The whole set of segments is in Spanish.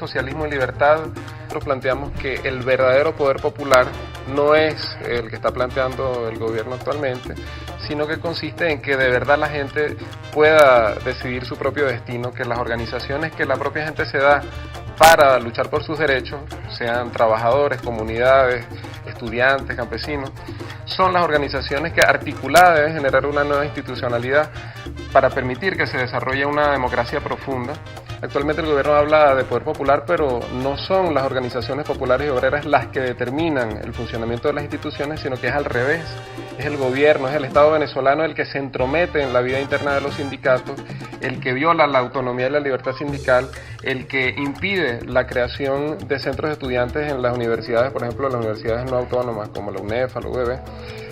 Socialismo y Libertad, nosotros planteamos que el verdadero poder popular no es el que está planteando el gobierno actualmente, sino que consiste en que de verdad la gente pueda decidir su propio destino, que las organizaciones que la propia gente se da para luchar por sus derechos, sean trabajadores, comunidades, estudiantes, campesinos, son las organizaciones que articuladas deben generar una nueva institucionalidad para permitir que se desarrolle una democracia profunda. Actualmente el gobierno habla de poder popular, pero no son las organizaciones populares y obreras las que determinan el funcionamiento de las instituciones, sino que es al revés. Es el gobierno, es el Estado venezolano el que se entromete en la vida interna de los sindicatos, el que viola la autonomía y la libertad sindical, el que impide la creación de centros de estudiantes en las universidades, por ejemplo, las universidades no autónomas como la UNEFA, la UBB,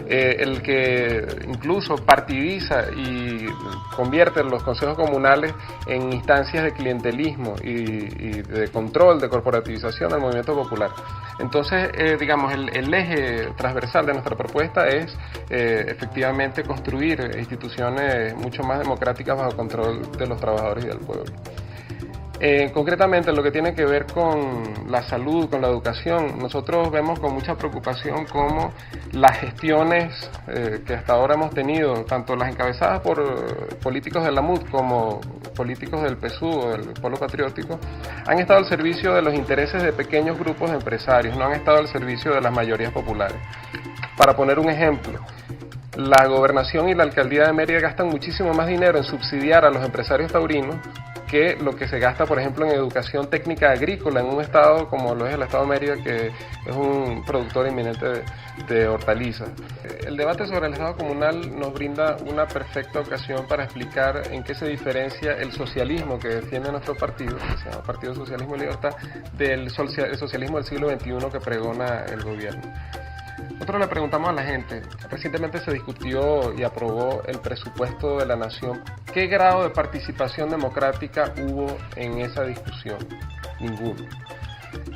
el que incluso partidiza y convierte los consejos comunales en instancias de clientelismo y de control, de corporativización del movimiento popular. Entonces, digamos, el eje transversal de nuestra propuesta es efectivamente construir instituciones mucho más democráticas bajo control de los trabajadores y del pueblo. Concretamente, lo que tiene que ver con la salud, con la educación, nosotros vemos con mucha preocupación cómo las gestiones que hasta ahora hemos tenido, tanto las encabezadas por políticos de la MUD como políticos del PSUV o del Polo Patriótico, han estado al servicio de los intereses de pequeños grupos de empresarios, no han estado al servicio de las mayorías populares. Para poner un ejemplo, la gobernación y la alcaldía de Mérida gastan muchísimo más dinero en subsidiar a los empresarios taurinos que lo que se gasta, por ejemplo, en educación técnica agrícola en un estado como lo es el estado de Mérida, que es un productor inminente de hortalizas. El debate sobre el estado comunal nos brinda una perfecta ocasión para explicar en qué se diferencia el socialismo que defiende nuestro partido, que se llama Partido Socialismo y Libertad, del socialismo del siglo XXI que pregona el gobierno. Nosotros le preguntamos a la gente, recientemente se discutió y aprobó el presupuesto de la nación. ¿Qué grado de participación democrática hubo en esa discusión? Ninguno.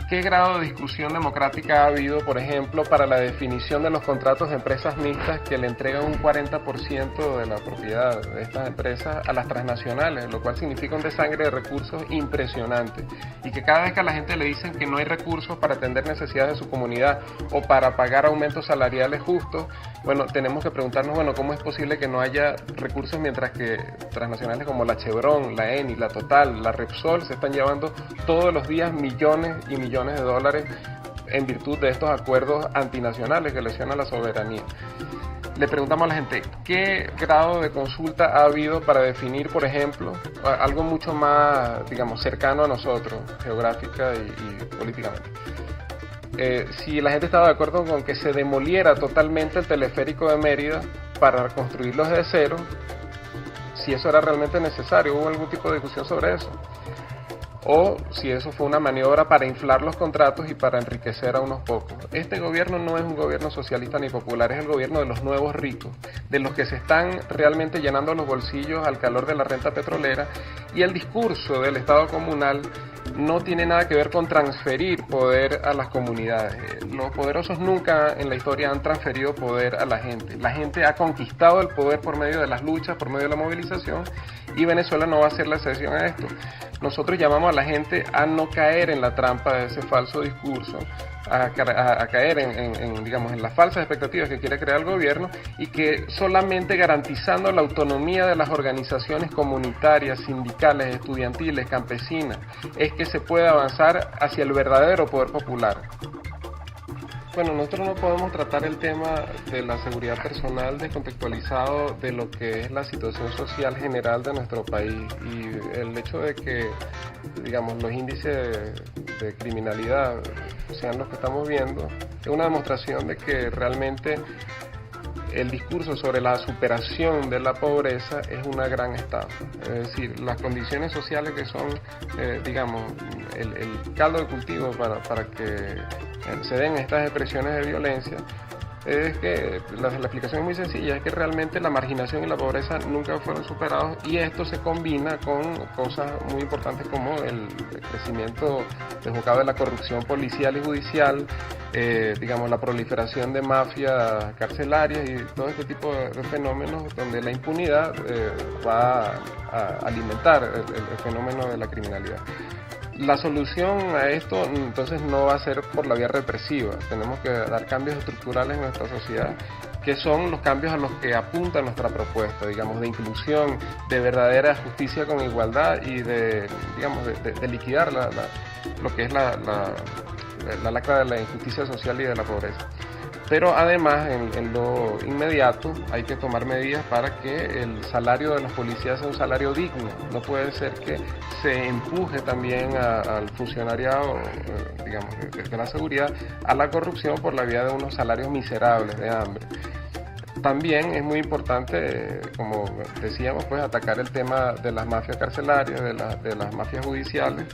¿Qué grado de discusión democrática ha habido, por ejemplo, para la definición de los contratos de empresas mixtas que le entregan un 40% de la propiedad de estas empresas a las transnacionales, lo cual significa un desangre de recursos impresionante? Y que cada vez que a la gente le dicen que no hay recursos para atender necesidades de su comunidad o para pagar aumentos salariales justos, bueno, tenemos que preguntarnos, bueno, ¿cómo es posible que no haya recursos mientras que transnacionales como la Chevron, la Eni, la Total, la Repsol se están llevando todos los días millones y millones de dólares en virtud de estos acuerdos antinacionales que lesionan la soberanía? Le preguntamos a la gente, ¿qué grado de consulta ha habido para definir, por ejemplo, algo mucho más, digamos, cercano a nosotros, geográfica y políticamente? Si la gente estaba de acuerdo con que se demoliera totalmente el teleférico de Mérida para construirlo desde cero, si eso era realmente necesario, ¿hubo algún tipo de discusión sobre eso? O si eso fue una maniobra para inflar los contratos y para enriquecer a unos pocos. Este gobierno no es un gobierno socialista ni popular, es el gobierno de los nuevos ricos, de los que se están realmente llenando los bolsillos al calor de la renta petrolera, y el discurso del Estado comunal no tiene nada que ver con transferir poder a las comunidades. Los poderosos nunca en la historia han transferido poder a la gente. La gente ha conquistado el poder por medio de las luchas, por medio de la movilización, y Venezuela no va a ser la excepción a esto. Nosotros llamamos a la gente a no caer en la trampa de ese falso discurso, a caer digamos, en las falsas expectativas que quiere crear el gobierno, y que solamente garantizando la autonomía de las organizaciones comunitarias, sindicales, estudiantiles, campesinas, es que se puede avanzar hacia el verdadero poder popular. Bueno, nosotros no podemos tratar el tema de la seguridad personal descontextualizado de lo que es la situación social general de nuestro país, y el hecho de que, digamos, los índices de criminalidad sean los que estamos viendo es una demostración de que realmente el discurso sobre la superación de la pobreza es una gran estafa. Es decir, las condiciones sociales que son, digamos, el caldo de cultivo para que se den estas expresiones de violencia, es que la explicación es muy sencilla, es que realmente la marginación y la pobreza nunca fueron superados, y esto se combina con cosas muy importantes como el crecimiento desbocado de la corrupción policial y judicial, digamos, la proliferación de mafias carcelarias y todo este tipo de fenómenos donde la impunidad va a alimentar el fenómeno de la criminalidad. La solución a esto entonces no va a ser por la vía represiva, tenemos que dar cambios estructurales en nuestra sociedad, que son los cambios a los que apunta nuestra propuesta, digamos, de inclusión, de verdadera justicia con igualdad y de, digamos, de liquidar lo que es la lacra de la injusticia social y de la pobreza. Pero además, en lo inmediato, hay que tomar medidas para que el salario de los policías sea un salario digno. No puede ser que se empuje también al funcionariado, digamos, de la seguridad, a la corrupción por la vía de unos salarios miserables de hambre. También es muy importante, como decíamos, pues atacar el tema de las mafias carcelarias, de las mafias judiciales,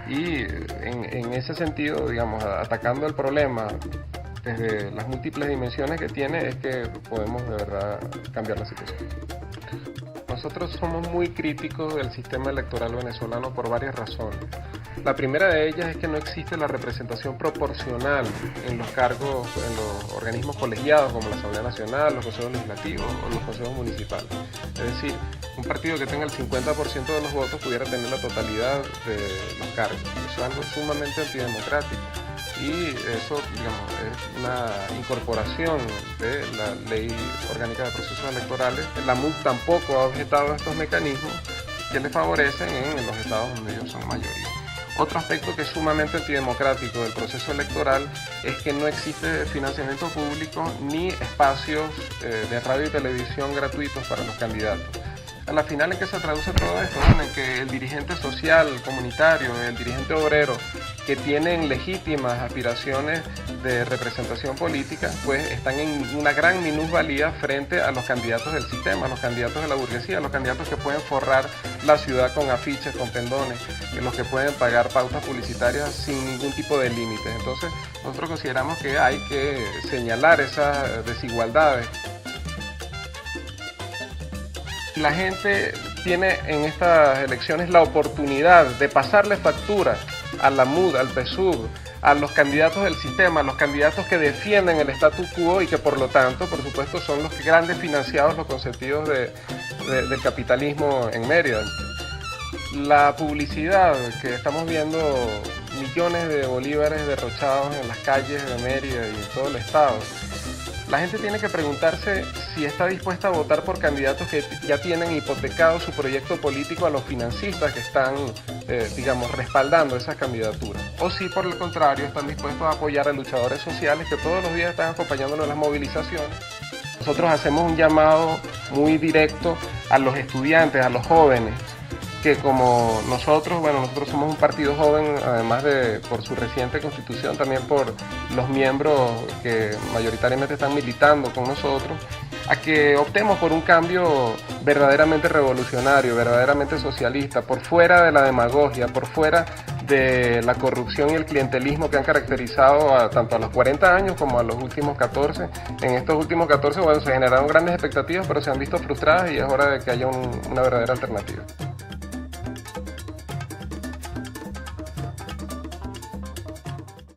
y en ese sentido, digamos, atacando el problema desde las múltiples dimensiones que tiene, es que podemos de verdad cambiar la situación. Nosotros somos muy críticos del sistema electoral venezolano por varias razones. La primera de ellas es que no existe la representación proporcional en los cargos, en los organismos colegiados como la Asamblea Nacional, los consejos legislativos o los consejos municipales. Es decir, un partido que tenga el 50% de los votos pudiera tener la totalidad de los cargos. Eso es algo sumamente antidemocrático. Y eso, digamos, es una incorporación de la Ley Orgánica de Procesos Electorales. La MUD tampoco ha objetado estos mecanismos que le favorecen en los estados donde ellos son mayoría. Otro aspecto que es sumamente antidemocrático del proceso electoral es que no existe financiamiento público ni espacios de radio y televisión gratuitos para los candidatos. A la final, ¿en qué se traduce todo esto? Bueno, en que el dirigente social, comunitario, el dirigente obrero, que tienen legítimas aspiraciones de representación política, pues están en una gran minusvalía frente a los candidatos del sistema, a los candidatos de la burguesía, a los candidatos que pueden forrar la ciudad con afiches, con pendones, los que pueden pagar pautas publicitarias sin ningún tipo de límites. Entonces, nosotros consideramos que hay que señalar esas desigualdades. La gente tiene en estas elecciones la oportunidad de pasarle factura a la MUD, al PSUV, a los candidatos del sistema, a los candidatos que defienden el statu quo y que por lo tanto, por supuesto, son los grandes financiados, los consentidos del capitalismo en Mérida. La publicidad que estamos viendo, millones de bolívares derrochados en las calles de Mérida y en todo el estado, la gente tiene que preguntarse si está dispuesta a votar por candidatos que ya tienen hipotecado su proyecto político a los financistas que están, digamos, respaldando esas candidaturas. O si, por el contrario, están dispuestos a apoyar a luchadores sociales que todos los días están acompañándonos en las movilizaciones. Nosotros hacemos un llamado muy directo a los estudiantes, a los jóvenes, que como nosotros somos un partido joven, además de por su reciente constitución, también por los miembros que mayoritariamente están militando con nosotros, a que optemos por un cambio verdaderamente revolucionario, verdaderamente socialista, por fuera de la demagogia, por fuera de la corrupción y el clientelismo que han caracterizado tanto a los 40 años como a los últimos 14. En estos últimos 14, se generaron grandes expectativas, pero se han visto frustradas y es hora de que haya una verdadera alternativa.